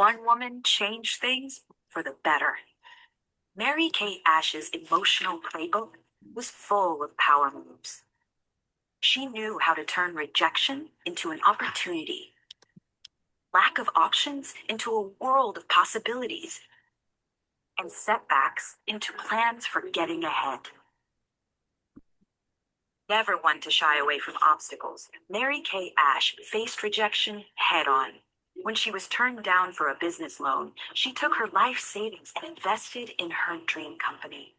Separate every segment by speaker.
Speaker 1: one woman changed things for the better. Mary Kay Ash's emotional playbook was full of power moves. She knew how to turn rejection into an opportunity, lack of options into a world of possibilities, and setbacks into plans for getting ahead. Never one to shy away from obstacles, Mary Kay Ash faced rejection head on. When she was turned down for a business loan, she took her life savings and invested in her dream company.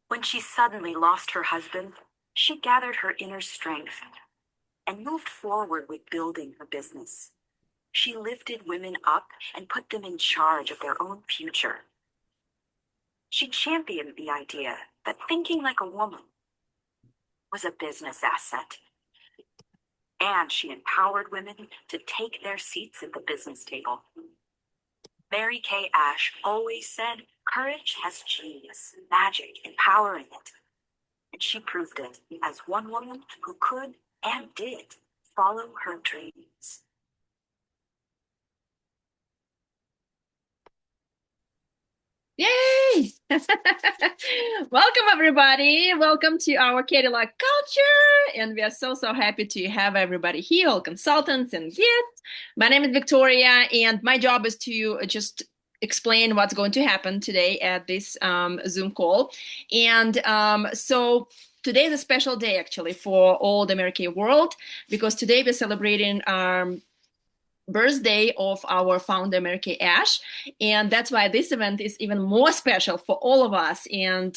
Speaker 1: When she suddenly lost her husband, she gathered her inner strength and moved forward with building her business. She lifted women up and put them in charge of their own future. She championed the idea that thinking like a woman was a business asset. And she empowered women to take their seats at the business table. Mary Kay Ash always said, courage has genius, magic, and power in it. And she proved it as one woman who could and did follow her dreams.
Speaker 2: Yay! Welcome, everybody. Welcome to our Cadillac Culture. And we are so happy to have everybody here, all consultants and guests. My name is Victoria, and my job is to just explain what's going to happen today at this Zoom call. And today is a special day, actually, for all the Mary Kay world, because today we're celebrating birthday of our founder Mary Kay Ash, and that's why this event is even more special for all of us. And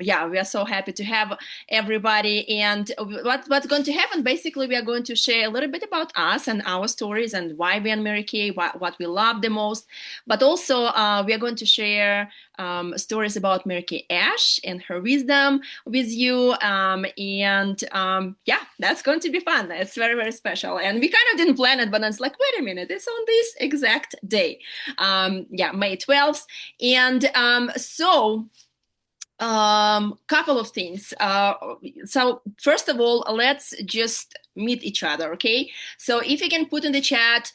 Speaker 2: yeah, we are so happy to have everybody. And what's going to happen, basically, we are going to share a little bit about us and our stories and why we are Mary Kay, what we love the most, but also we are going to share stories about Mary Kay Ash and her wisdom with you. Yeah, that's going to be fun. It's very special. And we kind of didn't plan it, but it's like, wait a minute, it's on this exact day. Yeah, May 12th. And couple of things. So first of all, let's just meet each other, okay? So if you can put in the chat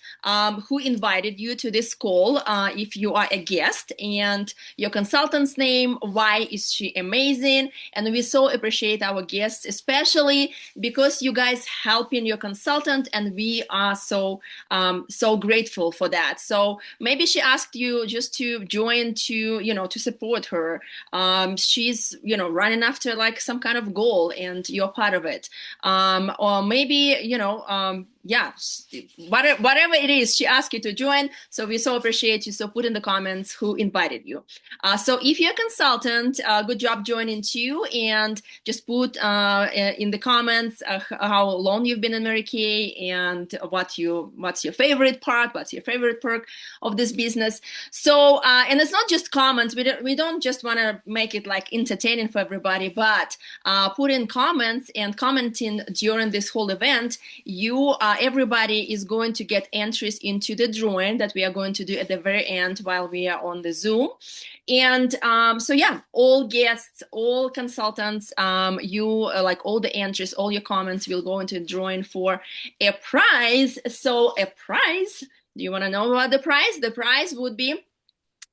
Speaker 2: who invited you to this call, if you are a guest, and your consultant's name, why is she amazing? And we so appreciate our guests, especially because you guys helping your consultant, and we are so grateful for that. So maybe she asked you just to join to support her. She's running after like some kind of goal, and you're part of it. Or maybe yeah, whatever it is, she asked you to join. So we so appreciate you. So put in the comments who invited you. So if you're a consultant, good job joining too, and just put in the comments how long you've been in Mary Kay, and what's your favorite part, what's your favorite perk of this business. So and it's not just comments. We don't just want to make it like entertaining for everybody, but put in comments, and commenting during this whole event, everybody is going to get entries into the drawing that we are going to do at the very end while we are on the Zoom. And so yeah, all guests, all consultants, like all the entries, all your comments will go into the drawing for a prize. So a prize, do you want to know about the prize? The prize would be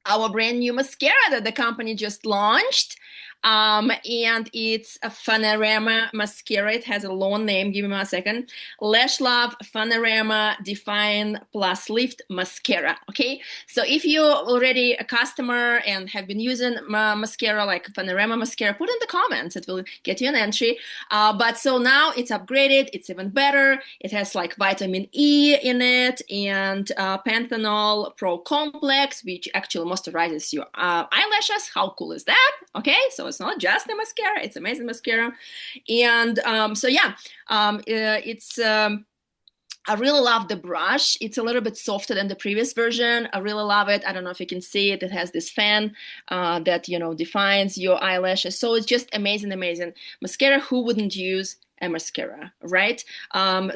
Speaker 2: our brand new mascara that the company just launched. And it's a Panorama mascara. It has a long name. Give me a second. Lash Love Panorama Define Plus Lift Mascara. Okay. So if you're already a customer and have been using mascara like Panorama mascara, put in the comments. It will get you an entry. But so now it's upgraded. It's even better. It has like vitamin E in it, and Panthenol Pro Complex, which actually moisturizes your eyelashes. How cool is that? Okay. So it's not just a mascara, it's amazing mascara. And so yeah, I really love the brush. It's a little bit softer than the previous version. I really love it. I don't know if you can see it. It has this fan that defines your eyelashes. So it's just amazing mascara. Who wouldn't use a mascara, right?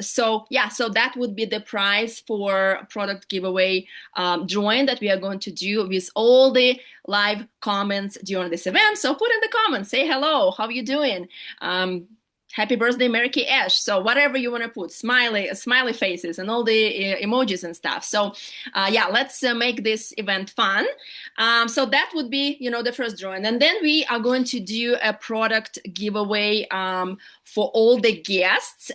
Speaker 2: So yeah, so that would be the prize for product giveaway drawing that we are going to do with all the live comments during this event. So put in the comments, say hello, how are you doing? Happy birthday, Mary Kay Ash. So whatever you want to put, smiley faces, and all the emojis and stuff. So yeah, let's make this event fun. So that would be, the first drawing, and then we are going to do a product giveaway for all the guests.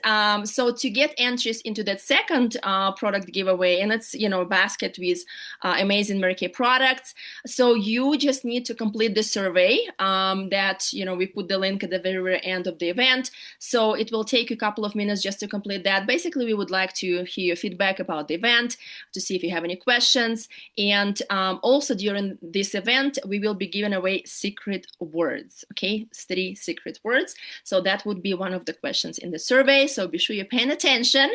Speaker 2: So to get entries into that second product giveaway, and it's a basket with amazing Mary Kay products. So you just need to complete the survey that we put the link at the very end of the event. So it will take you a couple of minutes just to complete that. Basically, we would like to hear your feedback about the event, to see if you have any questions. And also during this event, we will be giving away secret words, okay? 3 secret words. So that would be one of the questions in the survey. So be sure you're paying attention.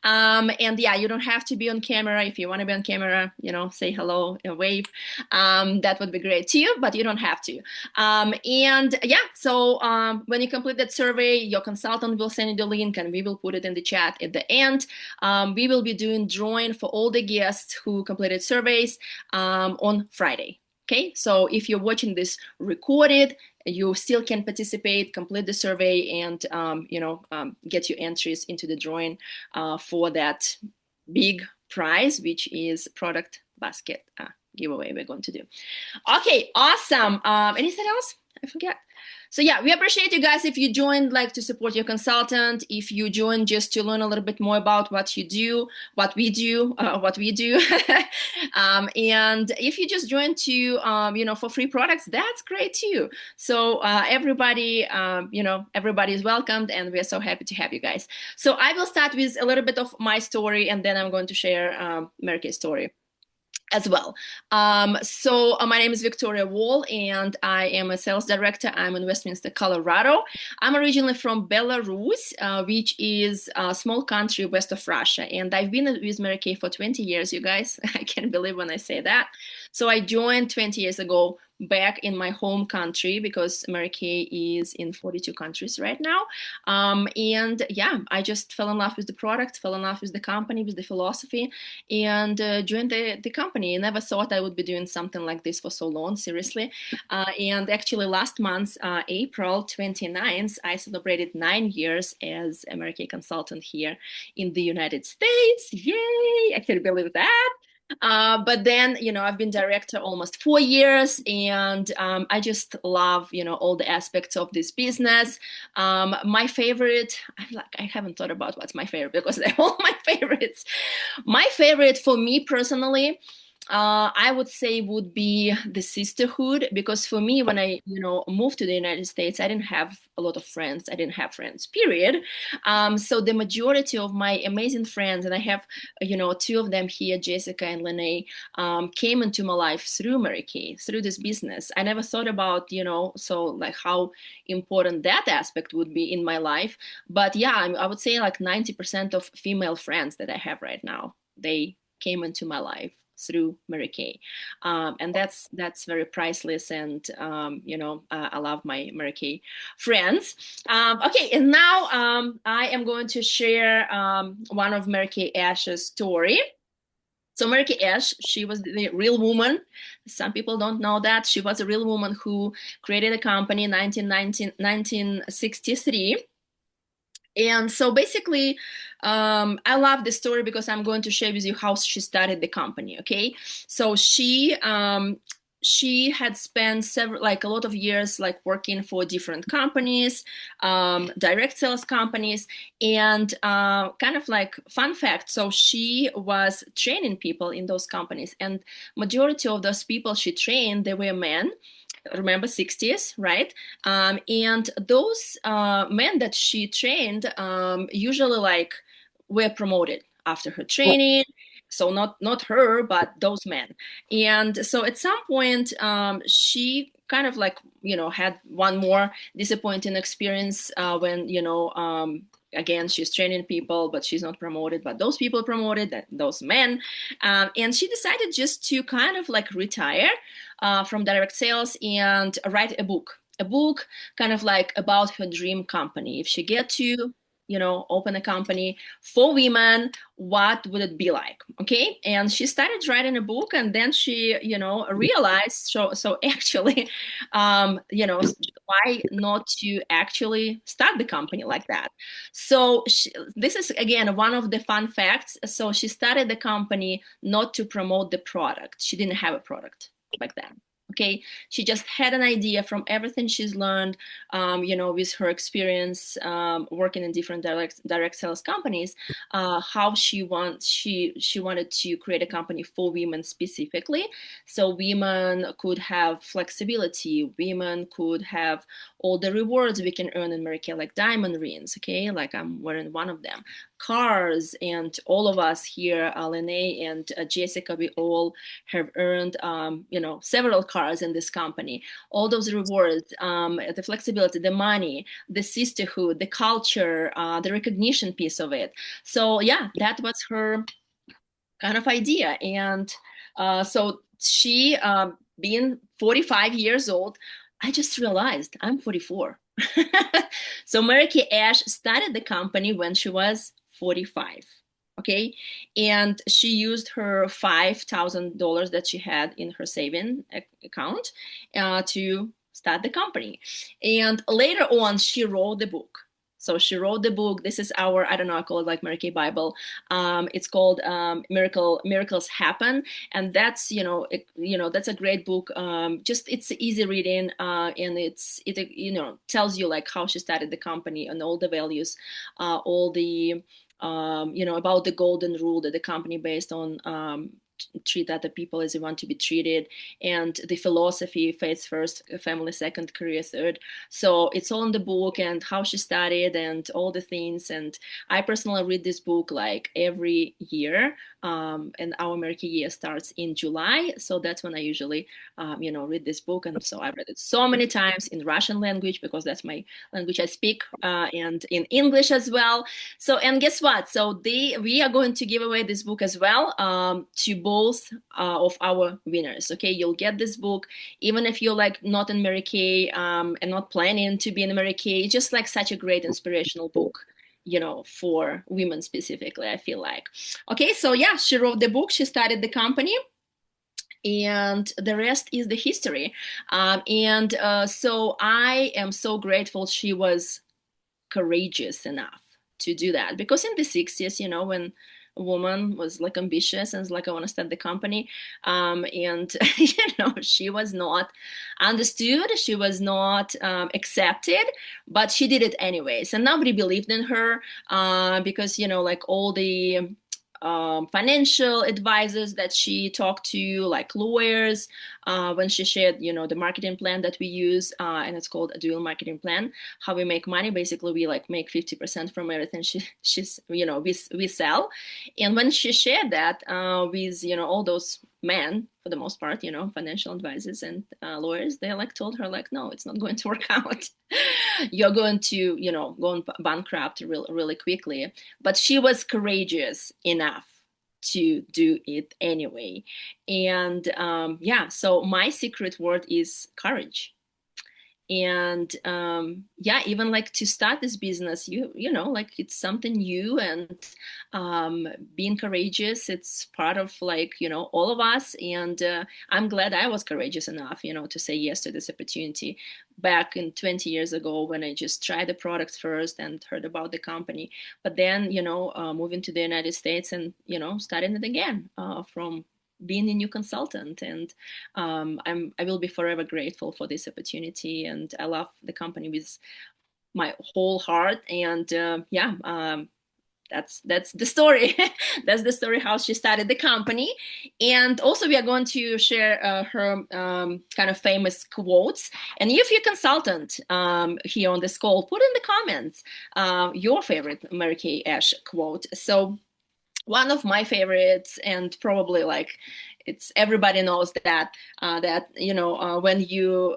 Speaker 2: And yeah, you don't have to be on camera. If you want to be on camera, say hello, wave. That would be great too, but you don't have to. And yeah, so when you complete that survey, your consultant will send you the link and we will put it in the chat at the end. We will be doing drawing for all the guests who completed surveys on Friday. Okay, so if you're watching this recorded, you still can participate, complete the survey, and get your entries into the drawing for that big prize, which is product basket giveaway we're going to do. Okay, awesome. Anything else? I forget. So yeah, we appreciate you guys if you joined to support your consultant, if you joined just to learn a little bit more about what you do, what we do. And if you just joined to, for free products, that's great too. So everybody, everybody is welcomed, and we're so happy to have you guys. So I will start with a little bit of my story, and then I'm going to share Mary Kay's story as well. So my name is Victoria Wall, and I am a sales director. I'm in Westminster, Colorado. I'm originally from Belarus, which is a small country west of Russia. And I've been with Mary Kay for 20 years, you guys. I can't believe when I say that. So I joined 20 years ago back in my home country, because Mary Kay is in 42 countries right now. And yeah, I just fell in love with the product, fell in love with the company, with the philosophy, and joined the company. I never thought I would be doing something like this for so long, seriously. And actually last month, April 29th, I celebrated 9 years as a Mary Kay consultant here in the United States. Yay! I can't believe that. But then, I've been director almost 4 years, and I just love, all the aspects of this business. My favorite, I haven't thought about what's my favorite, because they're all my favorites. My favorite for me personally, I would say would be the sisterhood, because for me, when I, moved to the United States, I didn't have a lot of friends. I didn't have friends, period. So the majority of my amazing friends, and I have, 2 of them here, Jessica and Lene, came into my life through Mary Kay, through this business. I never thought about, how important that aspect would be in my life. But yeah, I would say 90% of female friends that I have right now, they came into my life through Mary Kay. And that's very priceless. And, I love my Mary Kay friends. Okay, and now I am going to share one of Mary Kay Ash's story. So Mary Kay Ash, she was the real woman. Some people don't know that. She was a real woman who created a company in 1963. And so basically, I love this story because I'm going to share with you how she started the company. Okay, so she had spent a lot of years working for different companies, direct sales companies, and kind of fun fact. So she was training people in those companies, and majority of those people she trained, they were men. Remember 60s, right? And those men that she trained usually were promoted after her training. So not her, but those men. And so at some point, she kind of had one more disappointing experience when again, she's training people, but she's not promoted, but those people promoted, those men. And she decided just to kind of retire from direct sales and write a book kind of about her dream company. If she get to open a company for women, what would it be like? Okay. And she started writing a book, and then she, realized, so actually, why not to actually start the company like that? So this is again one of the fun facts. So she started the company not to promote the product. She didn't have a product back then. Okay, she just had an idea from everything she's learned, with her experience working in different direct sales companies, how she wanted to create a company for women specifically, so women could have flexibility, women could have all the rewards we can earn in America, like diamond rings. Okay, like I'm wearing one of them, cars, and all of us here, Lene and Jessica, we all have earned, several cars in this company. All those rewards, the flexibility, the money, the sisterhood, the culture, the recognition piece of it. So yeah, that was her kind of idea. And so she, being 45 years old, I just realized I'm 44. So Mary Kay Ash started the company when she was 45. Okay. And she used her $5,000 that she had in her saving account to start the company. And later on, she wrote the book. So she wrote the book. This is our, I don't know, I call it like Mary Kay Bible. It's called Miracles Happen, and that's that's a great book. Just it's easy reading, and it tells you like how she started the company and all the values, all the about the golden rule that the company based on. Treat other people as you want to be treated, and the philosophy, faith first, family second, career third. So it's all in the book, and how she started and all the things. And I personally read this book like every year, and our American year starts in July, so that's when I usually read this book. And so I've read it so many times in Russian language because that's my language I speak, and in English as well. So, and guess what? So we are going to give away this book as well, to both of our winners. Okay, you'll get this book even if you're like not in Mary Kay, and not planning to be in Mary Kay. It's just like such a great inspirational book, for women specifically, I feel like. Okay, so yeah, she wrote the book, she started the company, and the rest is the history. And so I am so grateful she was courageous enough to do that, because in the 60s, when a woman was like ambitious and was like, I want to start the company, and she was not understood, she was not accepted, but she did it anyways, and nobody believed in her, because like all the financial advisors that she talked to, like lawyers, when she shared, the marketing plan that we use, and it's called a dual marketing plan. How we make money, basically, we like make 50% from everything we sell. And when she shared that with all those men, for the most part, financial advisors and lawyers, they like told her like, no, it's not going to work out. You're going to go bankrupt really quickly. But she was courageous enough to do it anyway. And yeah, so my secret word is courage. And yeah, even like to start this business, like it's something new, and being courageous, it's part of like all of us. And I'm glad I was courageous enough to say yes to this opportunity back in 20 years ago, when I just tried the product first and heard about the company. But then moving to the United States and starting it again, from being a new consultant. And I will be forever grateful for this opportunity, and I love the company with my whole heart. And yeah, that's the story. That's the story how she started the company. And also we are going to share her kind of famous quotes. And if you're a consultant here on this call, put in the comments your favorite Mary Kay Ash quote. So one of my favorites, and probably like it's everybody knows that when you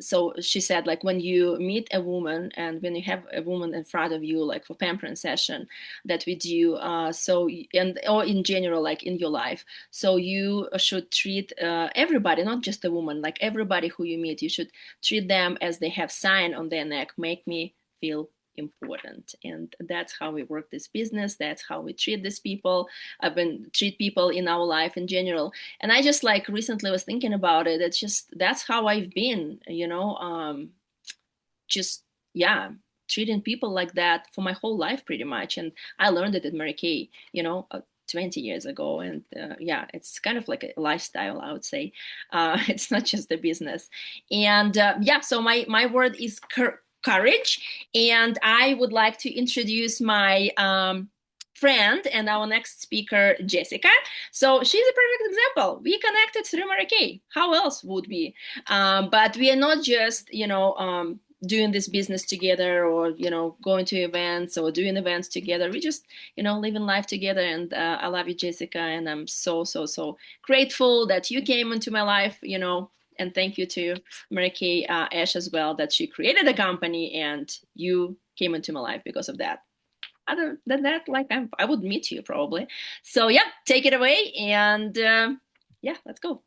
Speaker 2: so she said, like, when you meet a woman and when you have a woman in front of you, like for pampering session that we do, so, and or in general, like in your life, so you should treat everybody, not just a woman, like everybody who you meet, you should treat them as they have sign on their neck, make me feel important. And that's how we work this business. That's how we treat these people. I've been treat people in our life in general. And I just like recently was thinking about it. It's just that's how I've been, just yeah, treating people like that for my whole life pretty much. And I learned it at Mary Kay, 20 years ago. And yeah, it's kind of like a lifestyle, I would say. It's not just a business. And yeah, so my word is courage. And I would like to introduce my friend and our next speaker, Jessica. So she's a perfect example. We connected through Mary Kay. How else would we? But we are not just, doing this business together, or going to events or doing events together. We just living life together. And I love you, Jessica, and I'm so grateful that you came into my life. And thank you to Mary Kay Ash as well, that she created a company and you came into my life because of that. Other than that, like I would meet you probably. So yeah, take it away. And yeah, let's go.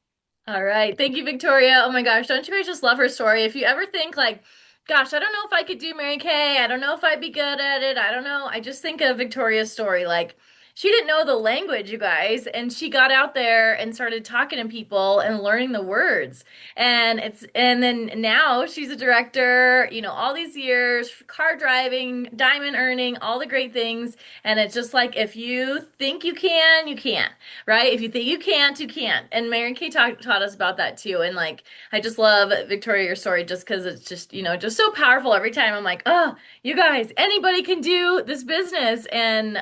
Speaker 3: All right. Thank you, Victoria. Oh my gosh, don't you guys just love her story? If you ever think like, gosh, I don't know if I could do Mary Kay. I don't know if I'd be good at it. I don't know. I just think of Victoria's story. Like, she didn't know the language, you guys, and she got out there and started talking to people and learning the words. And then now she's a director, all these years, car driving, diamond earning, all the great things. And it's just like, if you think you can, you can, right? If you think you can't, you can't. And Mary Kay taught us about that too. And like, I just love Victoria, your story, just because it's just, just so powerful every time. I'm like, oh, you guys, anybody can do this business. And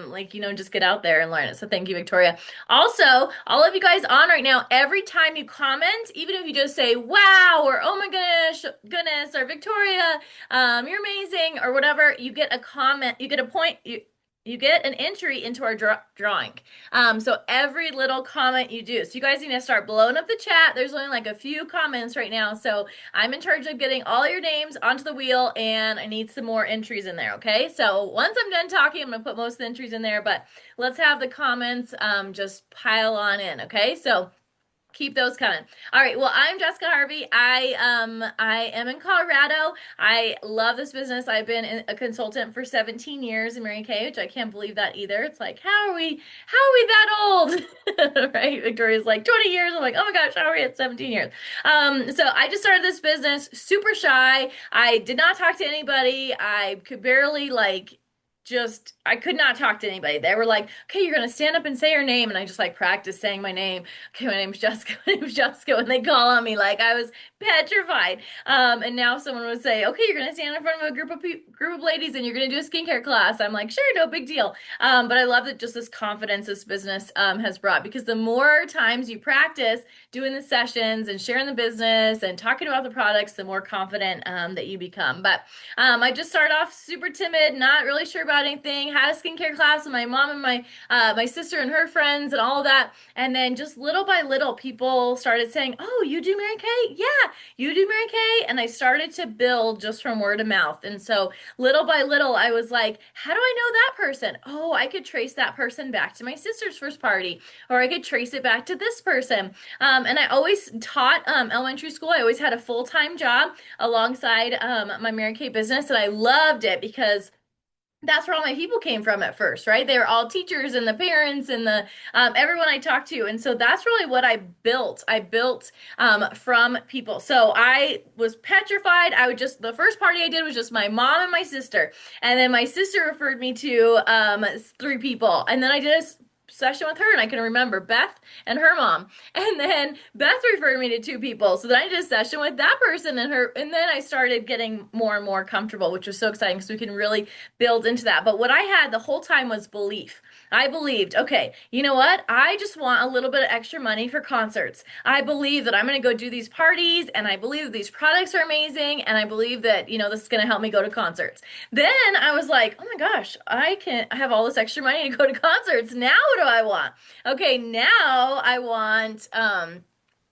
Speaker 3: like, just get out there and learn it. So thank you, Victoria. Also, all of you guys on right now, every time you comment, even if you just say, wow, or oh my goodness, or Victoria, you're amazing, or whatever, you get a comment, you get a point, you get an entry into our drawing. So every little comment you do. So you guys need to start blowing up the chat. There's only like a few comments right now. So I'm in charge of getting all your names onto the wheel, and I need some more entries in there. Okay. So once I'm done talking, I'm going to put most of the entries in there, but let's have the comments just pile on in. Okay. So keep those coming. All right. Well, I'm Jessica Harvey. I am in Colorado. I love this business. I've been a consultant for 17 years in Mary Kay, which I can't believe that either. It's like, how are we that old? Right? Victoria's like 20 years. I'm like, oh my gosh, how are we at 17 years? So I just started this business super shy. I did not talk to anybody. I could barely I could not talk to anybody. They were like, okay, you're going to stand up and say your name. And I just like practiced saying my name. Okay, my name's Jessica. My name's Jessica. And they call on me like I was petrified. And now someone would say, okay, you're going to stand in front of a group of ladies and you're going to do a skincare class. I'm like, sure, no big deal. But I love that just this confidence this business has brought, because the more times you practice doing the sessions and sharing the business and talking about the products, the more confident that you become. But I just started off super timid, not really sure about anything, had a skincare class with my mom and my sister and her friends and all of that. And then just little by little, people started saying, oh, you do Mary Kay? Yeah, you do Mary Kay? And I started to build just from word of mouth. And so little by little, I was like, how do I know that person? Oh, I could trace that person back to my sister's first party, or I could trace it back to this person. And I always taught elementary school. I always had a full-time job alongside my Mary Kay business, and I loved it because that's where all my people came from at first, right? They were all teachers and the parents and the everyone I talked to. And so that's really what I built. I built from people. So I was petrified. The first party I did was just my mom and my sister. And then my sister referred me to 3 people. And then I did a session with her, and I can remember Beth and her mom. And then Beth referred me to 2 people. So then I did a session with that person and her, and then I started getting more and more comfortable, which was so exciting because we can really build into that. But what I had the whole time was belief. I believed, okay, you know what? I just want a little bit of extra money for concerts. I believe that I'm going to go do these parties, and I believe that these products are amazing, and I believe that, this is going to help me go to concerts. Then I was like, oh my gosh, I have all this extra money to go to concerts. Now what do I want? Okay, now I want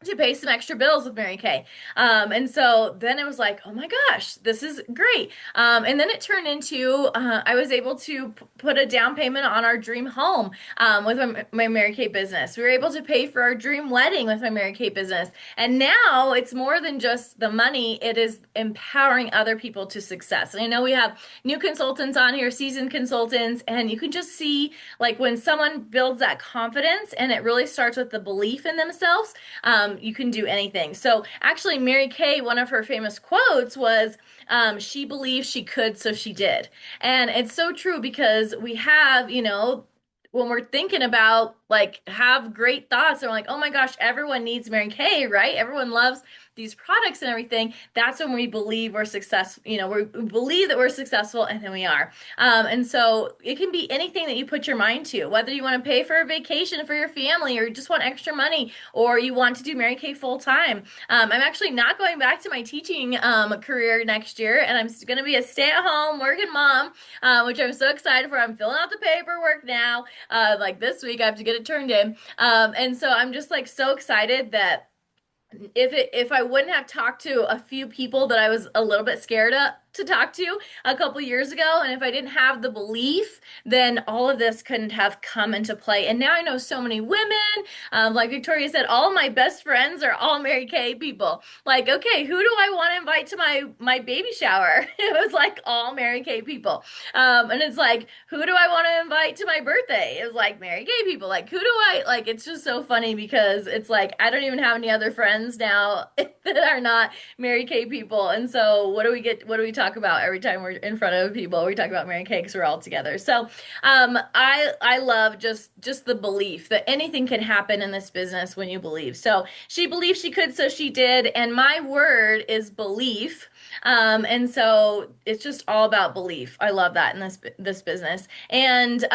Speaker 3: to pay some extra bills with Mary Kay. And so then it was like, oh my gosh, this is great. And then it turned into I was able to put a down payment on our dream home with my Mary Kay business. We were able to pay for our dream wedding with my Mary Kay business. And now it's more than just the money, it is empowering other people to success. And I know we have new consultants on here, seasoned consultants, and you can just see like when someone builds that confidence and it really starts with the belief in themselves, you can do anything. So actually, Mary Kay, one of her famous quotes was, she believed she could, so she did. And it's so true because we have, when we're thinking about like have great thoughts and we're like, oh my gosh, everyone needs Mary Kay, right? Everyone loves these products and everything. That's when we believe we're successful. We believe that we're successful, and then we are. And so it can be anything that you put your mind to, whether you want to pay for a vacation for your family, or you just want extra money, or you want to do Mary Kay full time. I'm actually not going back to my teaching career next year, and I'm going to be a stay-at-home working mom, which I'm so excited for. I'm filling out the paperwork now. Like this week, I have to get it turned in. And so I'm just like so excited that if I wouldn't have talked to a few people that I was a little bit scared to talk to a couple years ago, and if I didn't have the belief, then all of this couldn't have come into play. And now I know so many women. Like Victoria said, all my best friends are all Mary Kay people. Like, okay, who do I want to invite to my baby shower? It was like all Mary Kay people. And it's like, who do I want to invite to my birthday? It was like Mary Kay people. Like, who do I like? It's just so funny because it's like I don't even have any other friends now that are not Mary Kay people. And so what do we talk about every time we're in front of people? We talk about Mary Kay because we're all together. So I love just the belief that anything can happen in this business when you believe. So she believed she could, so she did. And my word is belief. And so it's just all about belief. I love that in this business. And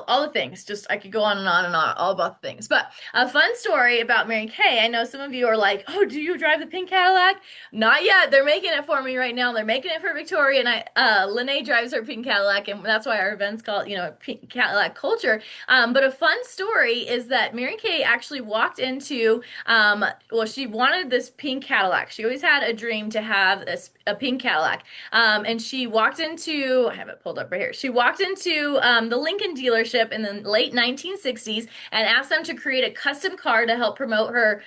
Speaker 3: all the things. Just I could go on and on and on, all about the things. But a fun story about Mary Kay. I know some of you are like, "Oh, do you drive the pink Cadillac?" Not yet. They're making it for me right now. They're making it for Victoria, and Lene drives her pink Cadillac, and that's why our event's called, Pink Cadillac Culture. But a fun story is that Mary Kay actually walked into, well, she wanted this pink Cadillac. She always had a dream to have a pink Cadillac. And she walked into, I have it pulled up right here. She walked into the Lincoln dealership in the late 1960s and asked them to create a custom car to help promote her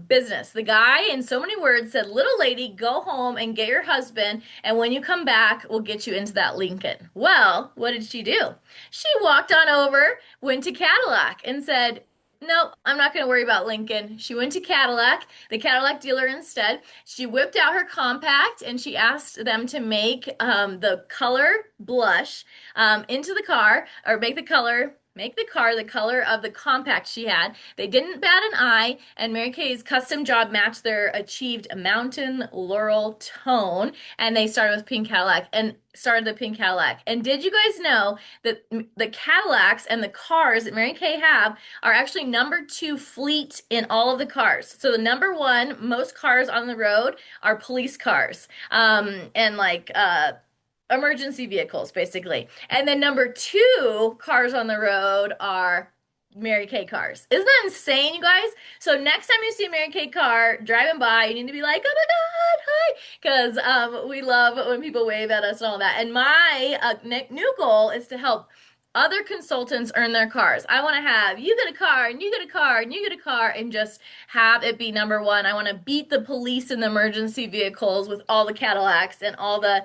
Speaker 3: business. The guy, in so many words, said, "Little lady, go home and get your husband, and when you come back, we'll get you into that Lincoln." Well, what did she do? She walked on over, went to Cadillac, and said, "Nope, I'm not going to worry about Lincoln." She went to Cadillac, the Cadillac dealer instead. She whipped out her compact and she asked them to make the color blush into the car, or make the car the color of the compact she had. They didn't bat an eye, and Mary Kay's custom job matched their achieved mountain laurel tone, and they started with pink Cadillac and started the pink Cadillac. And did you guys know that the Cadillacs and the cars that Mary Kay have are actually number two fleet in all of the cars? So the number one most cars on the road are police cars, and like emergency vehicles, basically. And then number two cars on the road are Mary Kay cars. Isn't that insane, you guys? So next time you see a Mary Kay car driving by, you need to be like, "Oh my God, hi!" Because we love when people wave at us and all that. And my new goal is to help other consultants earn their cars. I want to have you get a car, and you get a car, and you get a car, and just have it be number one. I want to beat the police in the emergency vehicles with all the Cadillacs and all the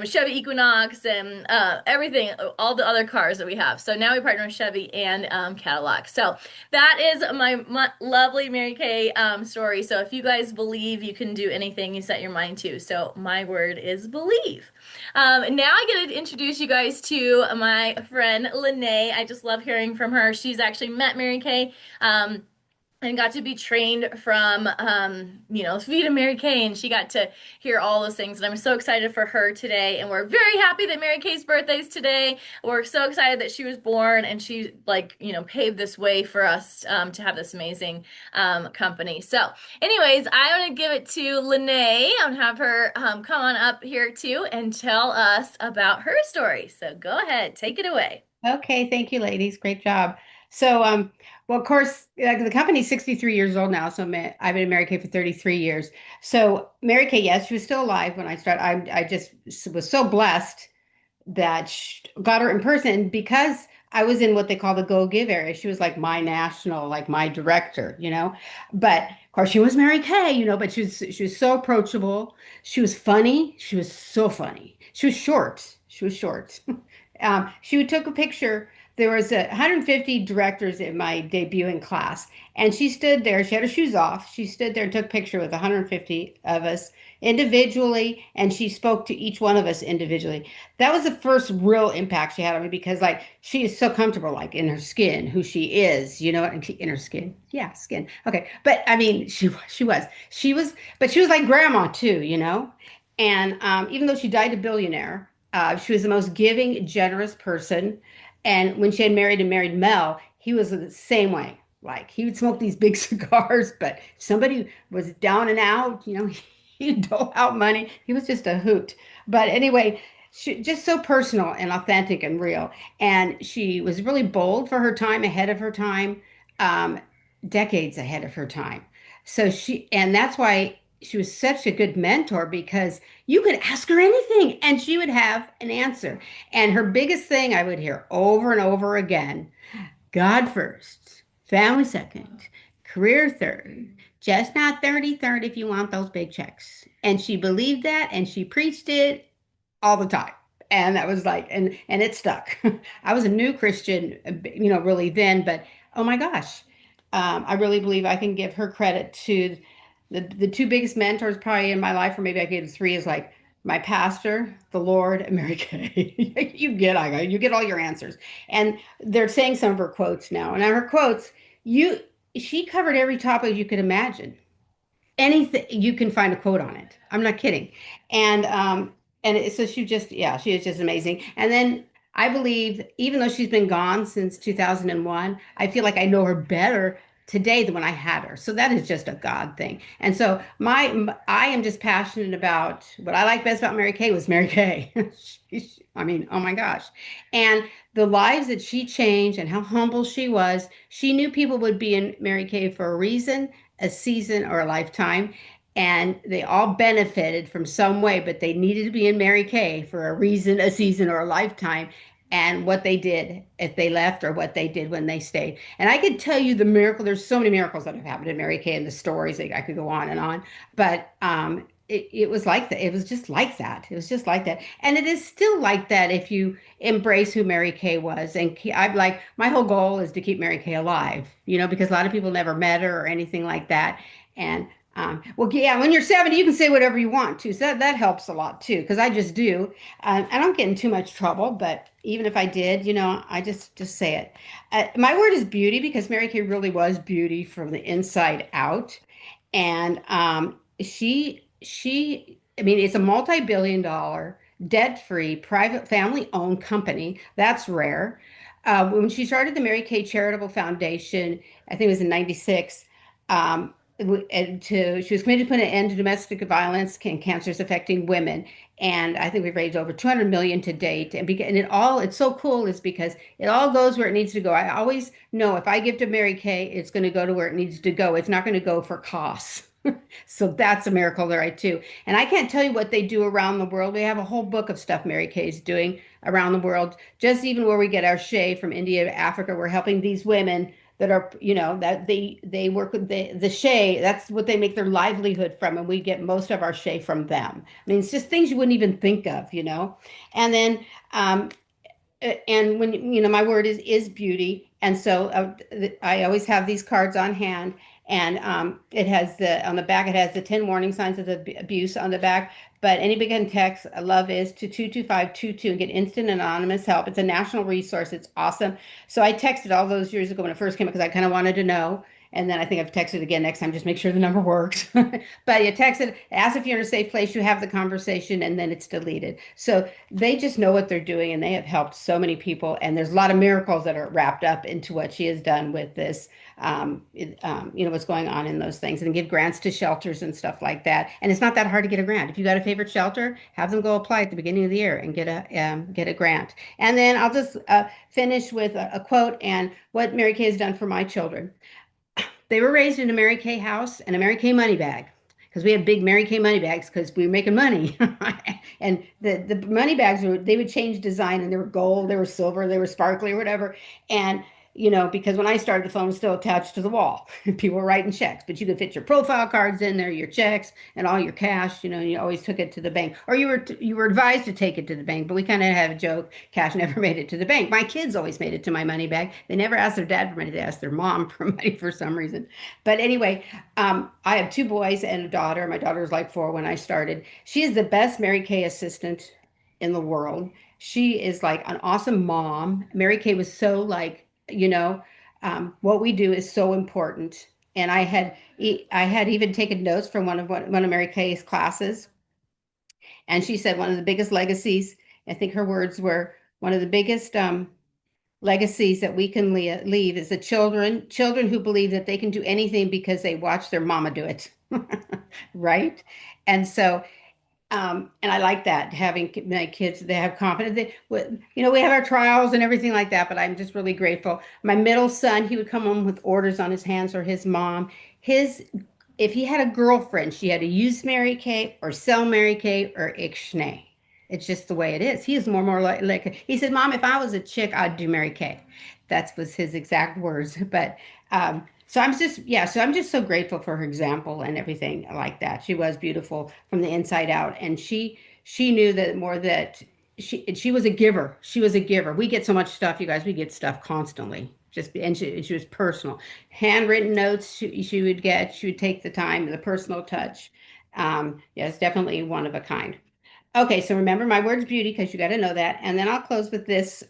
Speaker 3: Chevy Equinox and everything, all the other cars that we have. So now we partner with Chevy and Cadillac. So that is my lovely Mary Kay story. So if you guys believe you can do anything you set your mind to. So my word is believe. Now I get to introduce you guys to my friend Lene. I just love hearing from her. She's actually met Mary Kay. And got to be trained from, Vita Mary Kay, and she got to hear all those things. And I'm so excited for her today. And we're very happy that Mary Kay's birthday is today. We're so excited that she was born, and she, paved this way for us to have this amazing company. So, anyways, I want to give it to Lene. I'm gonna have her come on up here too and tell us about her story. So go ahead, take it away.
Speaker 4: Okay, thank you, ladies. Great job. So, well, of course, the company's 63 years old now. So I've been Mary Kay for 33 years. So Mary Kay, yes, she was still alive when I started. I just was so blessed that got her in person because I was in what they call the go give area. She was like my national, like my director, you know. But of course, she was Mary Kay, you know. But she was so approachable. She was funny. She was so funny. She was short. She was short. She took a picture. There was 150 directors in my debuting class, and she stood there. She had her shoes off. She stood there and took a picture with 150 of us individually, and she spoke to each one of us individually. That was the first real impact she had on me because, like, she is so comfortable, like, in her skin, who she is, you know, in her skin. Yeah, skin. Okay, but I mean, but she was like grandma too, you know. And even though she died a billionaire, she was the most giving, generous person. And when she had married Mel, he was the same way. Like he would smoke these big cigars, but if somebody was down and out, you know, he'd dole out money. He was just a hoot. But anyway, just so personal and authentic and real. And she was really bold for her time, ahead of her time, um, decades ahead of her time. And that's why she was such a good mentor because you could ask her anything and she would have an answer. And her biggest thing I would hear over and over again: God first, family second, career third, just not 30-30 if you want those big checks. And she believed that and she preached it all the time. And that was like, and it stuck. I was a new Christian, you know, really then, but oh my gosh, I really believe I can give her credit to the two biggest mentors probably in my life, or maybe I gave three, is like my pastor, the Lord, and Mary Kay. You get all your answers. And they're saying some of her quotes now. And her quotes, you she covered every topic you could imagine. Anything you can find a quote on it. I'm not kidding. And she just, yeah, she is just amazing. And then I believe even though she's been gone since 2001, I feel like I know her better today than when I had her. So that is just a God thing. And so I am just passionate about what I like best about Mary Kay was Mary Kay. I mean, oh my gosh. And the lives that she changed and how humble she was. She knew people would be in Mary Kay for a reason, a season, or a lifetime. And they all benefited from some way, but they needed to be in Mary Kay for a reason, a season, or a lifetime. And what they did if they left, or what they did when they stayed. And I could tell you the miracle. There's so many miracles that have happened in Mary Kay and the stories. I could go on and on. But it was like that. It was just like that. It was just like that. And it is still like that if you embrace who Mary Kay was. And I'm like, my whole goal is to keep Mary Kay alive, you know, because a lot of people never met her or anything like that. And well, yeah, when you're 70, you can say whatever you want to. So that helps a lot too, because I just do. I don't get in too much trouble, but even if I did, you know, I just say it. My word is beauty because Mary Kay really was beauty from the inside out. And I mean, it's a multi-billion dollar, debt-free, private family-owned company. That's rare. When she started the Mary Kay Charitable Foundation, I think it was in '96. She was committed to put an end to domestic violence and cancers affecting women. And I think we've raised over 200 million to date. And it's so cool is because it all goes where it needs to go. I always know if I give to Mary Kay, it's going to go to where it needs to go. It's not going to go for costs. So that's a miracle there, right, too. And I can't tell you what they do around the world. We have a whole book of stuff Mary Kay's doing around the world. Just even where we get our shea from India to Africa, we're helping these women that are, you know, that they work with the shea. That's what they make their livelihood from, and we get most of our shea from them. I mean, it's just things you wouldn't even think of, you know. And then um, and when you know my word is beauty, and so I always have these cards on hand, and it has the on the back it has the 10 warning signs of the abuse on the back. But anybody can text love is to 22522 and get instant anonymous help. It's a national resource. It's awesome. So I texted all those years ago when it first came out because I kind of wanted to know. And then I think I've texted again next time, just make sure the number works. But you text it, ask if you're in a safe place, you have the conversation, and then it's deleted. So they just know what they're doing, and they have helped so many people. And there's a lot of miracles that are wrapped up into what she has done with this, what's going on in those things, and give grants to shelters and stuff like that. And it's not that hard to get a grant. If you got a favorite shelter, have them go apply at the beginning of the year and get a grant. And then I'll just finish with a quote and what Mary Kay has done for my children. They were raised in a Mary Kay house and a Mary Kay money bag because we had big Mary Kay money bags because we were making money. And the money bags they would change design and they were gold, they were silver, they were sparkly or whatever. And because when I started, the phone was still attached to the wall. People were writing checks, but you could fit your profile cards in there, your checks, and all your cash. You always took it to the bank, or you were advised to take it to the bank. But we kind of had a joke: cash never made it to the bank. My kids always made it to my money bag. They never asked their dad for money; they asked their mom for money for some reason. But anyway, I have two boys and a daughter. My daughter was like 4 when I started. She is the best Mary Kay assistant in the world. She is like an awesome mom. Mary Kay was so like what we do is so important. And I had even taken notes from one of Mary Kay's classes, and she said one of the biggest legacies. I think her words were one of the biggest legacies that we can leave is the children who believe that they can do anything because they watch their mama do it, right? And so and I like that having my kids, they have confidence. We have our trials and everything like that, but I'm just really grateful. My middle son, he would come home with orders on his hands, or his mom. His, if he had a girlfriend, she had to use Mary Kay or sell Mary Kay or Ixnay. It's just the way it is. He is more like he said, Mom, if I was a chick, I'd do Mary Kay. That was his exact words. But so I'm just so grateful for her example and everything like that. She was beautiful from the inside out, and she knew that she was a giver. She was a giver. We get so much stuff, you guys. We get stuff constantly. She was personal. Handwritten notes she would get. She would take the time, the personal touch. Yes, definitely one of a kind. Okay, so remember my word's beauty because you got to know that. And then I'll close with this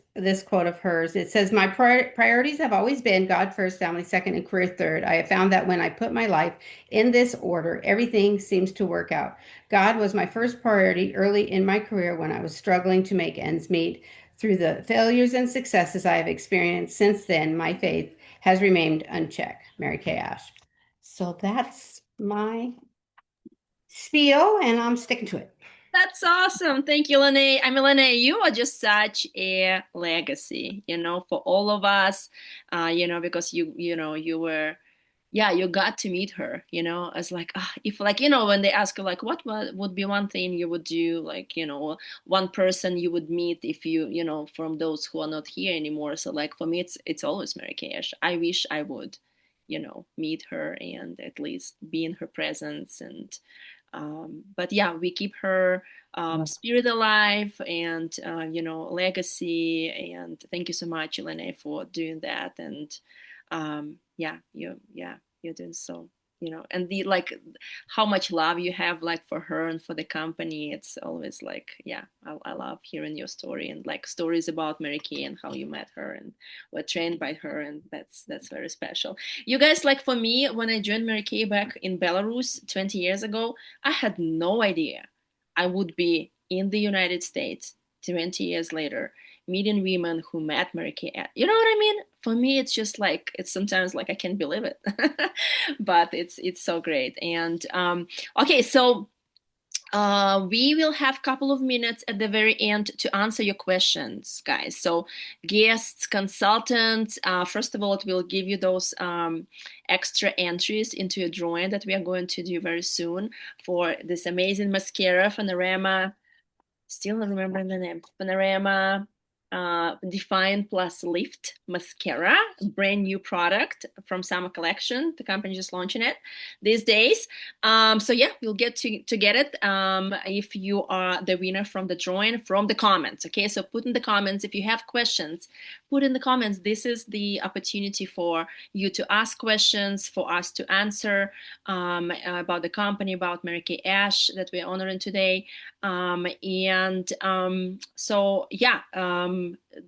Speaker 4: quote of hers. It says, "My priorities have always been God first, family second, and career third. I have found that when I put my life in this order, everything seems to work out. God was my first priority early in my career when I was struggling to make ends meet. Through the failures and successes I have experienced since then, my faith has remained unchecked." Mary Kay Ash. So that's my spiel, and I'm sticking to it.
Speaker 2: That's awesome. Thank you, Lene. I mean, Lene, you are just such a legacy, for all of us, because you were, yeah, you got to meet her, as like, if like, when they ask you like, what would be one thing you would do, like, one person you would meet if from those who are not here anymore. So like, for me, it's always Mary Kay Ash. I wish I would, meet her and at least be in her presence. And but yeah, we keep her spirit alive and legacy. And thank you so much, Elena, for doing that. And you're doing so. And the like, how much love you have like for her and for the company. It's always like, yeah, I love hearing your story and like stories about Mary Kay and how you met her and were trained by her, and that's very special. You guys, like for me, when I joined Mary Kay back in Belarus 20 years ago, I had no idea I would be in the United States 20 years later, meeting women who met Mary Kay. You know what I mean? For me, it's just like, it's sometimes like I can't believe it, but it's so great. And okay, so we will have a couple of minutes at the very end to answer your questions, guys. So guests, consultants, first of all, it will give you those extra entries into a drawing that we are going to do very soon for this amazing mascara, Panorama. Still remembering the name. Panorama Define Plus Lift Mascara, brand new product from Summer Collection. The company just launching it these days. So yeah, you'll get to get it if you are the winner from the drawing from the comments. Okay, so put in the comments if you have questions. Put in the comments. This is the opportunity for you to ask questions, for us to answer about the company, about Mary Kay Ash that we're honoring today. So yeah,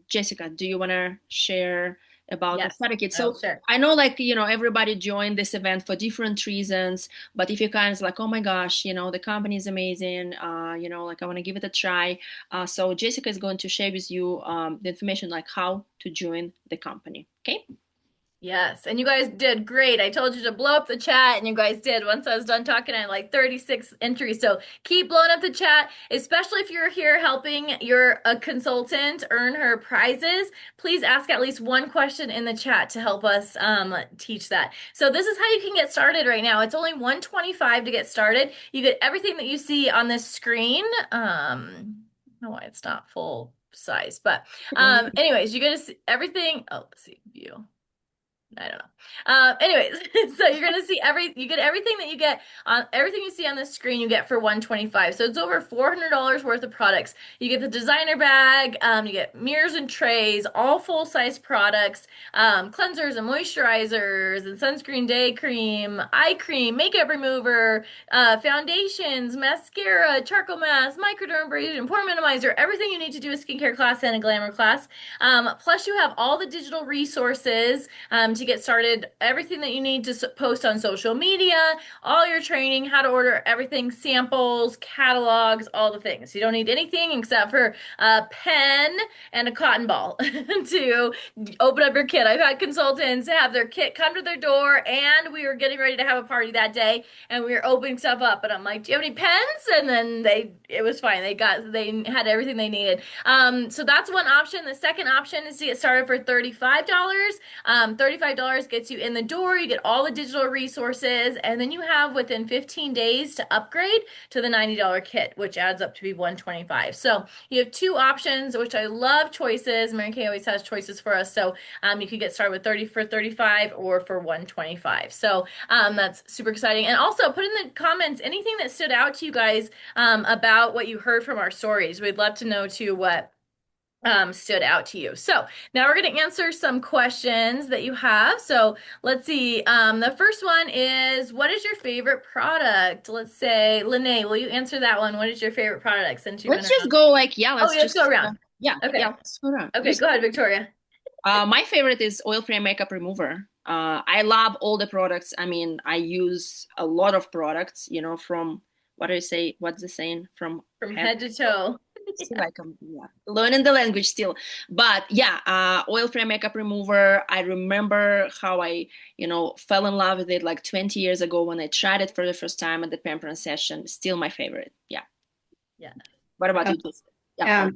Speaker 2: Jessica, do you want to share about
Speaker 3: Yes,
Speaker 2: aesthetic it.
Speaker 3: I will
Speaker 2: So
Speaker 3: share.
Speaker 2: I know, like, everybody joined this event for different reasons, but if you kind of like, oh my gosh, the company is amazing, like I want to give it a try. So Jessica is going to share with you the information like how to join the company. Okay.
Speaker 3: Yes, and you guys did great. I told you to blow up the chat, and you guys did. Once I was done talking, I had like 36 entries. So keep blowing up the chat, especially if you're here helping a consultant earn her prizes. Please ask at least one question in the chat to help us teach that. So this is how you can get started right now. It's only $125 to get started. You get everything that you see on this screen. I don't know why it's not full size, but anyways, you're gonna see everything. Oh, let's see, view. I don't know. Anyways, so you're gonna see you get everything that you get on everything you see on this screen. You get for $125. So it's over $400 worth of products. You get the designer bag. You get mirrors and trays, all full size products, cleansers and moisturizers and sunscreen, day cream, eye cream, makeup remover, foundations, mascara, charcoal mask, microdermabrasion, pore minimizer, everything you need to do a skincare class and a glamour class. Plus, you have all the digital resources to get started, everything that you need to post on social media, all your training, how to order everything, samples, catalogs, all the things. You don't need anything except for a pen and a cotton ball to open up your kit. I've had consultants have their kit come to their door, and we were getting ready to have a party that day, and we were opening stuff up, and I'm like, do you have any pens? And then it was fine. They had everything they needed. So that's one option. The second option is to get started for $35. $35 gets you in the door. You get all the digital resources, and then you have within 15 days to upgrade to the $90 kit, which adds up to be $125. So you have two options, which I love choices. Mary Kay always has choices for us. So you could get started with 30 for 35 or for 125. So that's super exciting. And also put in the comments anything that stood out to you guys about what you heard from our stories. We'd love to know too what stood out to you. So now we're going to answer some questions that you have. So let's see. The first one is, what is your favorite product? Let's say, Lene, will you answer that one? What is your favorite product since you've been
Speaker 2: Let's just
Speaker 3: around?
Speaker 2: go like, yeah,
Speaker 3: Oh,
Speaker 2: let's
Speaker 3: let's
Speaker 2: just,
Speaker 3: go around.
Speaker 2: yeah,
Speaker 3: Okay.
Speaker 2: let's go around.
Speaker 3: Okay, go ahead, Victoria.
Speaker 2: My favorite is oil-free makeup remover. I love all the products. I mean, I use a lot of products, from what do you say? What's the saying? From
Speaker 3: head to toe.
Speaker 2: Still like yeah, learning the language still. But yeah, oil-free makeup remover. I remember how I, fell in love with it like 20 years ago when I tried it for the first time at the pampering session. Still my favorite. Yeah.
Speaker 3: Yeah.
Speaker 2: What about
Speaker 4: Um,
Speaker 2: you, Jessica? Yeah.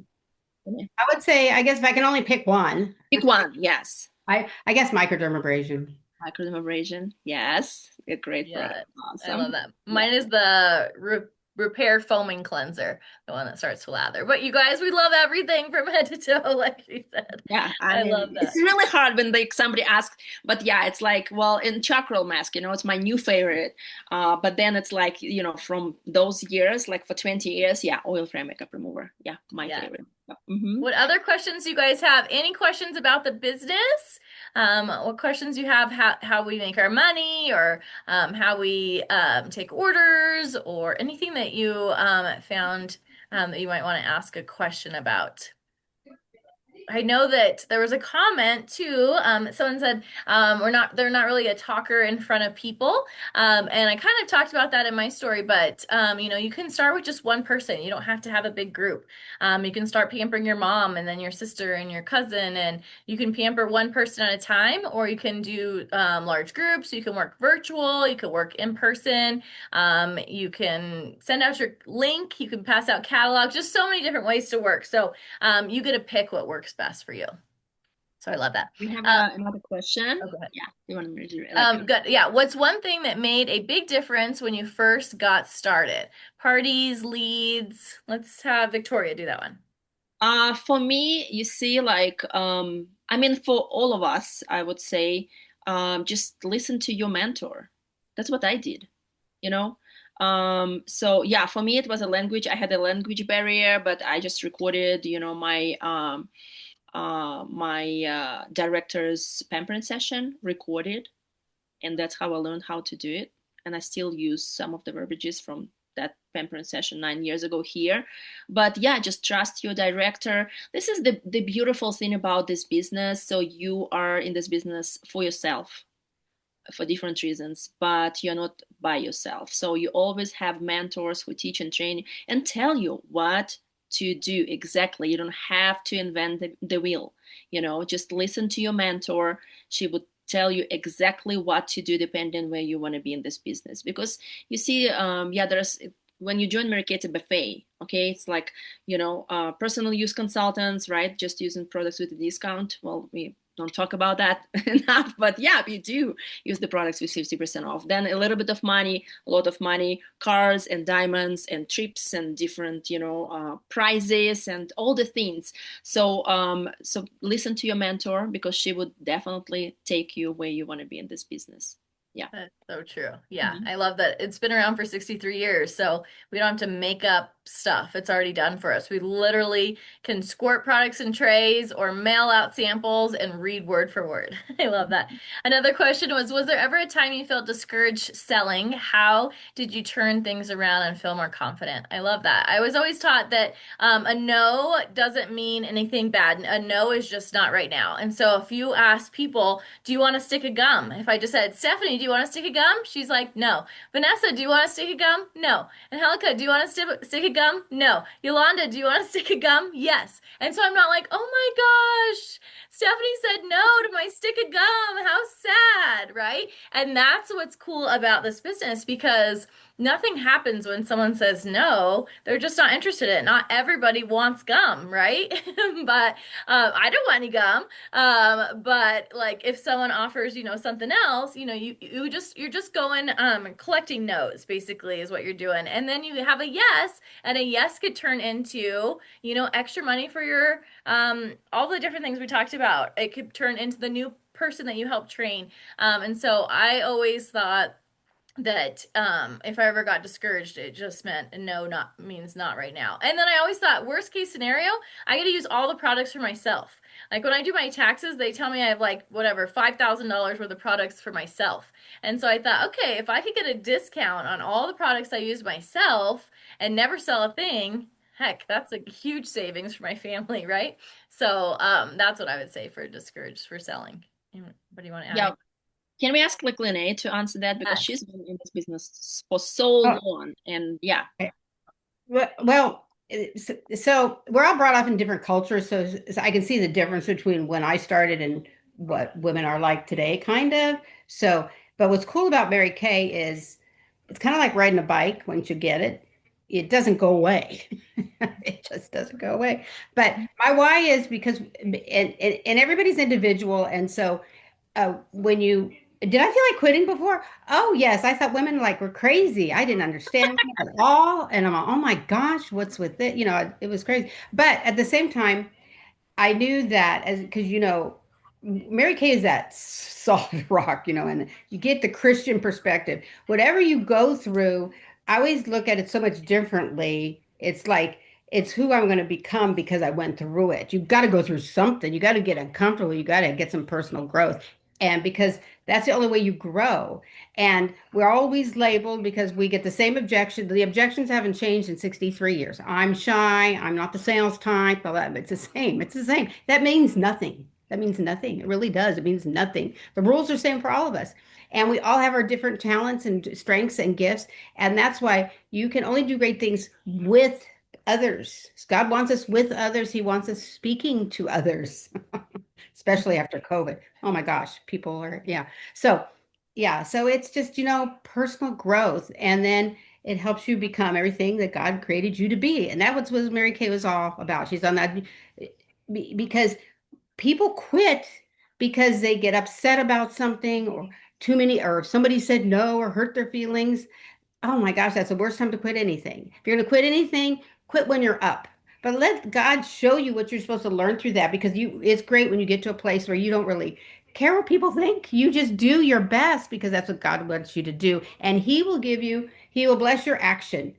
Speaker 4: I would say, I guess if I can only pick one,
Speaker 2: Pick one. Yes.
Speaker 4: I guess microdermabrasion.
Speaker 2: Microdermabrasion. Yes. A great
Speaker 3: Yeah,
Speaker 2: product.
Speaker 3: I
Speaker 2: Awesome.
Speaker 3: love that. Mine is the repair foaming cleanser, the one that starts to lather. But you guys, we love everything from head to toe, like she said.
Speaker 2: Yeah,
Speaker 3: I
Speaker 2: I
Speaker 3: love
Speaker 2: mean,
Speaker 3: that.
Speaker 2: it's really hard when like somebody asks, but yeah, it's like, well, in Chakral mask, it's my new favorite. But then it's like, from those years, like for 20 years, yeah, oil-free makeup remover. Yeah, my
Speaker 3: Yeah.
Speaker 2: favorite. Mm-hmm.
Speaker 3: What other questions do you guys have? Any questions about the business? What questions you have? How we make our money, or how we take orders, or anything that you found that you might want to ask a question about? I know that there was a comment too. Someone said they're not really a talker in front of people. And I kind of talked about that in my story, but you can start with just one person. You don't have to have a big group. You can start pampering your mom and then your sister and your cousin, and you can pamper one person at a time, or you can do large groups. You can work virtual, you can work in person. You can send out your link, you can pass out catalogs, just so many different ways to work. So you get to pick what works best for you. So I love that.
Speaker 2: We have another question.
Speaker 3: Oh, go ahead.
Speaker 2: Yeah, you want to measure
Speaker 3: Good. Yeah. What's one thing that made a big difference when you first got started? Parties, leads. Let's have Victoria do that one.
Speaker 2: For me, you see, like, I mean, for all of us, I would say, just listen to your mentor. That's what I did, you know? So yeah, for me, it was a language. I had a language barrier, but I just recorded, my director's pampering session, recorded, and that's how I learned how to do it. And I still use some of the verbiages from that pampering session 9 years ago here. But yeah, just trust your director. This is the beautiful thing about this business. So you are in this business for yourself for different reasons, but you're not by yourself. So you always have mentors who teach and train and tell you what to do exactly. You don't have to invent the wheel. Just listen to your mentor. She would tell you exactly what to do depending on where you want to be in this business. Because you see, yeah, there's when you join Mary Kay, it's a buffet. Okay, it's like personal use consultants, right? Just using products with a discount. Well, we don't talk about that enough, but yeah, we do use the products with 50% off. Then a little bit of money, a lot of money, cars and diamonds and trips and different, prizes and all the things. So listen to your mentor because she would definitely take you where you want to be in this business. Yeah.
Speaker 3: That's so true. Yeah,
Speaker 2: Mhm.
Speaker 3: I love that. It's been around for 63 years, so we don't have to make up stuff. It's already done for us. We literally can squirt products in trays or mail out samples and read word for word. I love that. Another question was there ever a time you felt discouraged selling? How did you turn things around and feel more confident? I love that. I was always taught that a no doesn't mean anything bad. A no is just not right now. And so if you ask people, do you want a stick of gum? If I just said, Stephanie, do you want a stick of gum? She's like, no. Vanessa, do you want a stick of gum? No. Angelica, do you want a stick of gum? No. Yolanda, do you want a stick of gum? Yes. And so I'm not like, oh my gosh, Stephanie said no to my stick of gum. How sad, right? And that's what's cool about this business because nothing happens when someone says no. They're just not interested in it. Not everybody wants gum, right? But I don't want any gum. But like if someone offers, something else, you're just going collecting no's basically is what you're doing. And then you have a yes, and a yes could turn into, extra money for your all the different things we talked about. It could turn into the new person that you help train. And so I always thought that if I ever got discouraged, it just meant no, not means not right now. And then I always thought, worst case scenario, I get to use all the products for myself. Like when I do my taxes, they tell me I have like whatever $5,000 worth of products for myself. And so I thought, okay, if I could get a discount on all the products I use myself and never sell a thing, heck, that's a huge savings for my family, right? So that's what I would say for discouraged for selling. What do you want to add?
Speaker 2: Yeah. Can we ask like Lene to answer that because
Speaker 3: Yes.
Speaker 2: she's been in this business for so
Speaker 4: Oh,
Speaker 2: long, and yeah.
Speaker 4: okay. Well, so we're all brought up in different cultures, so I can see the difference between when I started and what women are like today, kind of. So, but what's cool about Mary Kay is it's kind of like riding a bike. Once you get it, it doesn't go away. It just doesn't go away. But my why is because, and everybody's individual, and so when you did I feel like quitting before? Oh yes, I thought women like were crazy. I didn't understand it at all, and I'm like, oh my gosh, what's with it? It was crazy. But at the same time, I knew that as because Mary Kay is that solid rock, and you get the Christian perspective. Whatever you go through, I always look at it so much differently. It's like it's who I'm going to become because I went through it. You've got to go through something. You got to get uncomfortable. You got to get some personal growth. And because that's the only way you grow. And we're always labeled because we get the same objection. The objections haven't changed in 63 years. I'm shy. I'm not the sales type. Blah, blah. It's the same. It's the same. That means nothing. That means nothing. It really does. It means nothing. The rules are the same for all of us. And we all have our different talents and strengths and gifts. And that's why you can only do great things with others. God wants us with others. He wants us speaking to others, especially after COVID. Oh my gosh, people are, yeah. So, yeah, so it's just, personal growth. And then it helps you become everything that God created you to be. And that was what Mary Kay was all about. She's on that because people quit because they get upset about something or too many, or somebody said no or hurt their feelings. Oh my gosh, that's the worst time to quit anything. If you're going to quit anything, quit when you're up. But let God show you what you're supposed to learn through that because it's great when you get to a place where you don't really care what people think. You just do your best because that's what God wants you to do. And He will bless your action.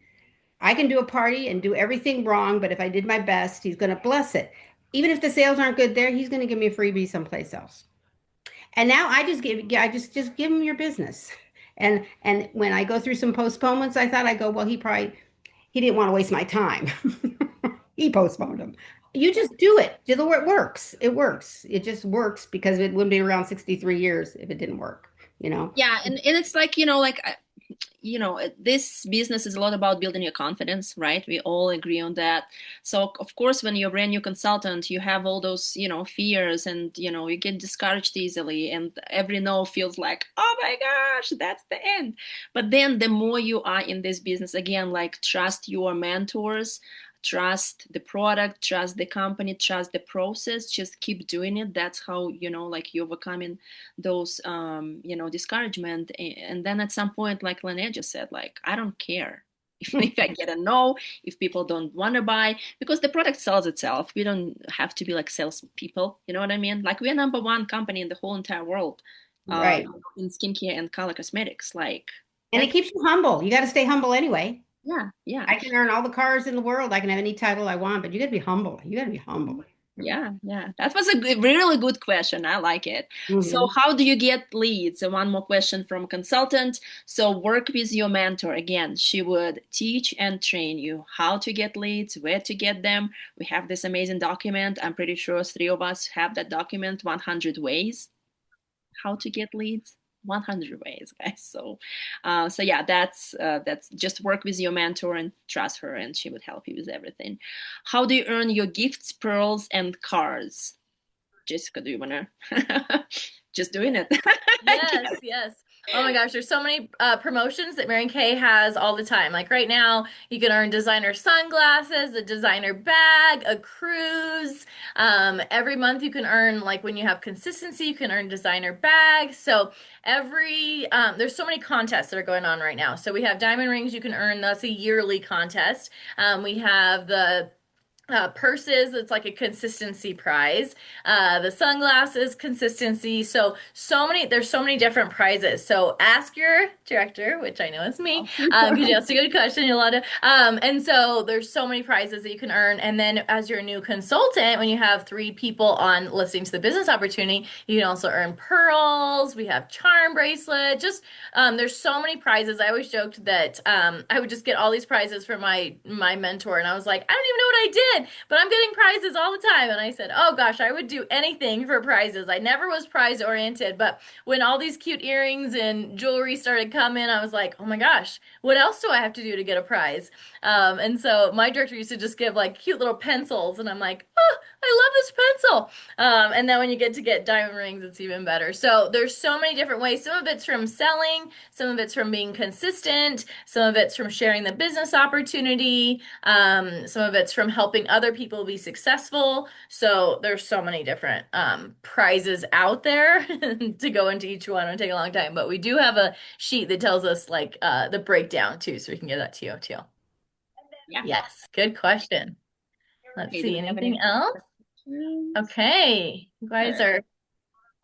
Speaker 4: I can do a party and do everything wrong, but if I did my best, He's going to bless it. Even if the sales aren't good there, He's going to give me a freebie someplace else. And now I just give him your business. And when I go through some postponements, I thought I go, well, he didn't want to waste my time. He postponed them. You just do it. Do the work. It works. It works. It just works because it wouldn't be around 63 years if it didn't work, you know?
Speaker 2: Yeah, and it's like, this business is a lot about building your confidence, right? We all agree on that. So of course, when you're a brand new consultant, you have all those, fears, and you get discouraged easily, and every no feels like, oh my gosh, that's the end. But then the more you are in this business, again, like, trust your mentors, trust the product, trust the company, trust the process, just keep doing it. That's how, like, you're overcoming those discouragement. And then at some point, like Lynette just said, like, I don't care if I get a no, if people don't want to buy, because the product sells itself. We don't have to be like salespeople, you know what I mean? Like, we're number one company in the whole entire world, uh,
Speaker 4: Right.
Speaker 2: in skincare and color cosmetics. Like,
Speaker 4: And it
Speaker 2: that's,
Speaker 4: keeps you humble. You got to stay humble anyway.
Speaker 2: yeah, yeah.
Speaker 4: I can earn all the cars in the world. I can have any title I want, but you got to be humble. You got to be humble.
Speaker 2: Yeah, yeah. That was a really good question. I like it. So,
Speaker 4: Hmm.
Speaker 2: how do you get leads? So, one more question from a consultant. So, work with your mentor. Again, she would teach and train you how to get leads, where to get them. We have this amazing document. I'm pretty sure three of us have that document, 100 ways how to get leads. 100 ways, guys. So yeah, that's just work with your mentor and trust her, and she would help you with everything. How do you earn your gifts, pearls, and cards? Jessica, do you wanna just doing it?
Speaker 3: Yes, yes. Oh my gosh, there's so many promotions that Mary Kay has all the time. Like right now, you can earn designer sunglasses, a designer bag, a cruise. Every month you can earn, like when you have consistency, you can earn designer bags. So there's so many contests that are going on right now. So we have diamond rings you can earn. That's a yearly contest. We have the purses, it's like a consistency prize. The sunglasses, consistency. There's so many different prizes. So ask your director, which I know is me, because you asked a good question, Yolanda. And so there's so many prizes that you can earn. And then as your new consultant, when you have three people on listening to the business opportunity, you can also earn pearls. We have charm bracelet. There's so many prizes. I always joked that I would just get all these prizes from my mentor, and I was like, I don't even know what I did but I'm getting prizes all the time. And I said, oh gosh, I would do anything for prizes. I never was prize oriented, but when all these cute earrings and jewelry started coming, I was like, oh my gosh, what else do I have to do to get a prize? And so my director used to just give like cute little pencils, and I'm like, oh, I love this pencil. And then when you get to get diamond rings, it's even better. So there's so many different ways. Some of it's from selling, some of it's from being consistent, some of it's from sharing the business opportunity, some of it's from helping other people be successful. So there's so many different prizes out there to go into each one. It'll take a long time, but we do have a sheet that tells us like the breakdown too, so we can give that to you too.
Speaker 2: Yeah.
Speaker 3: Yes, good question. Let's
Speaker 2: Okay, do
Speaker 3: see,
Speaker 2: we have
Speaker 3: anything
Speaker 2: any
Speaker 3: else?
Speaker 2: questions?
Speaker 3: Okay, you guys are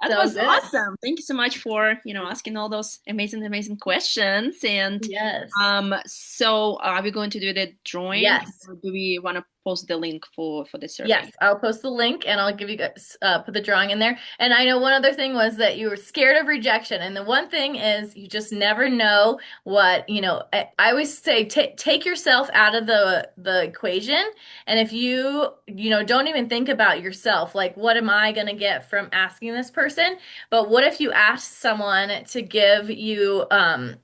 Speaker 2: That
Speaker 3: so
Speaker 2: was
Speaker 3: good.
Speaker 2: awesome. Thank you so much for, asking all those amazing, amazing questions. And
Speaker 3: Yes.
Speaker 2: so are we going to do the drawing,
Speaker 3: Yes.
Speaker 2: or do we want to post the link for the survey?
Speaker 3: Yes, I'll post the link and I'll give you guys put the drawing in there. And I know one other thing was that you were scared of rejection. And the one thing is you just never know what, I always say take yourself out of the equation. And if don't even think about yourself, like what am I going to get from asking this person? But what if you ask someone to give you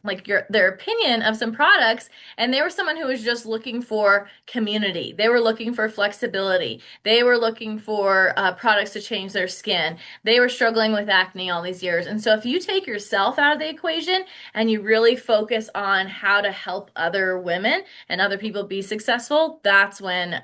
Speaker 3: like their opinion of some products and they were someone who was just looking for community. They were looking for flexibility. They were looking for products to change their skin. They were struggling with acne all these years. And so if you take yourself out of the equation and you really focus on how to help other women and other people be successful, that's when,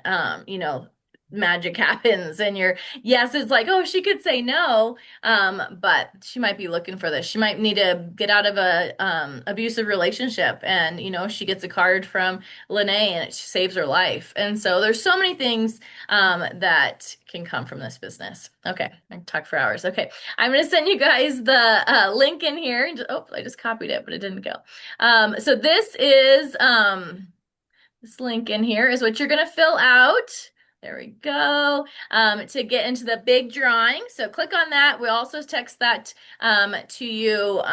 Speaker 3: magic happens and yes, it's like, oh, she could say no, but she might be looking for this. She might need to get out of a abusive relationship, and she gets a card from Lene and it saves her life. And so there's so many things that can come from this business. Okay, I can talk for hours. Okay, I'm going to send you guys the link in here. Oh, I just copied it, but it didn't go. So this link in here is what you're going to fill out. There we go. To get into the big drawing. So click on that. We'll also text that to you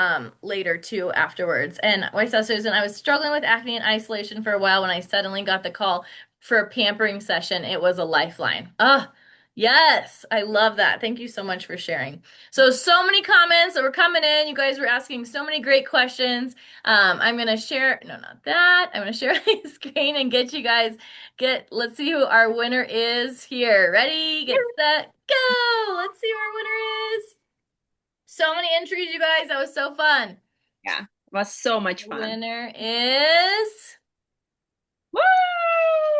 Speaker 3: later too afterwards. And I saw Susan, I was struggling with acne and isolation for a while when I suddenly got the call for a pampering session. It was a lifeline. Oh, yes. I love that. Thank you so much for sharing. So many comments that were coming in. You guys were asking so many great questions. I'm going to share, no, not that. I'm going to share my screen and get you guys let's see who our winner is here. Ready, get set, go. Let's see who our winner is. So many entries, you guys. That was so fun.
Speaker 2: Yeah, it was so much fun.
Speaker 3: Winner is
Speaker 2: Woo!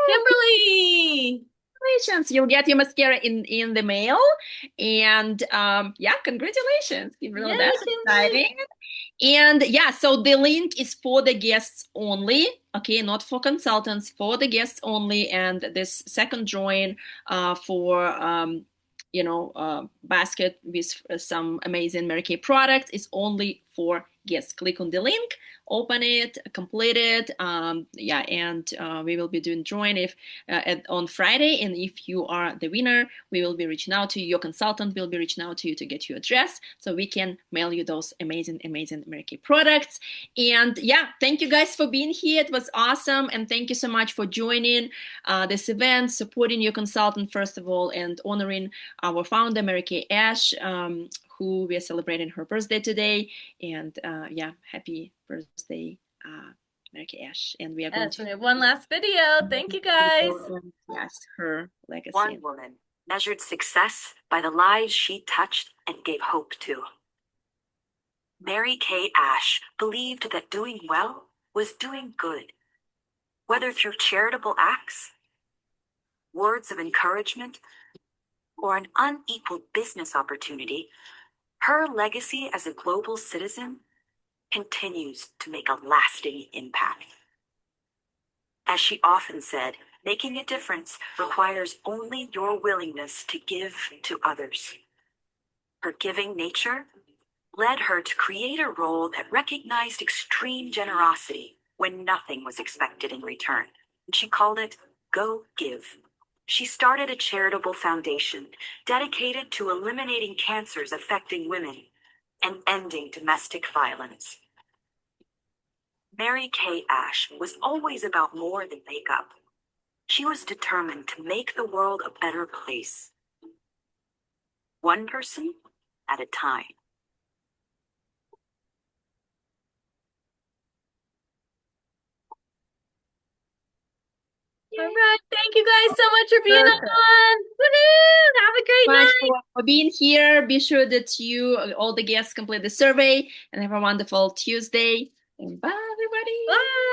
Speaker 3: Kimberly.
Speaker 2: Congratulations! You'll get your mascara in the mail, and yeah, congratulations, Kimberly.
Speaker 3: Yay,
Speaker 2: That's
Speaker 3: Kimberly.
Speaker 2: exciting. And yeah, so the link is for the guests only, okay, not for consultants, for the guests only. And this second drawing for basket with some amazing Mary Kay products is only for guests. Click on the link, open it, complete it. Yeah, and we will be doing drawing on Friday. And if you are the winner, we will be reaching out to you. Your consultant will be reaching out to you to get your address so we can mail you those amazing Mary Kay products. And yeah, thank you guys for being here. It was awesome. And thank you so much for joining this event, supporting your consultant, first of all, and honoring our founder, Mary Kay Ash, who we are celebrating her birthday today. And yeah, happy birthday, Mary Kay Ash. And we are going
Speaker 3: We have one last video. Thank you guys.
Speaker 2: Yes, her legacy.
Speaker 1: One woman measured success by the lives she touched and gave hope to. Mary Kay Ash believed that doing well was doing good, whether through charitable acts, words of encouragement, or an unequal business opportunity. Her legacy as a global citizen continues to make a lasting impact. As she often said, making a difference requires only your willingness to give to others. Her giving nature led her to create a role that recognized extreme generosity when nothing was expected in return. And she called it Go Give. She started a charitable foundation dedicated to eliminating cancers affecting women and ending domestic violence. Mary Kay Ash was always about more than makeup. She was determined to make the world a better place, one person at a time.
Speaker 3: All right. Thank you guys so much for being on. Woo-hoo! Have a great night.
Speaker 2: For being here. Be sure that all the guests complete the survey, and have a wonderful Tuesday. And bye, everybody.
Speaker 3: Bye.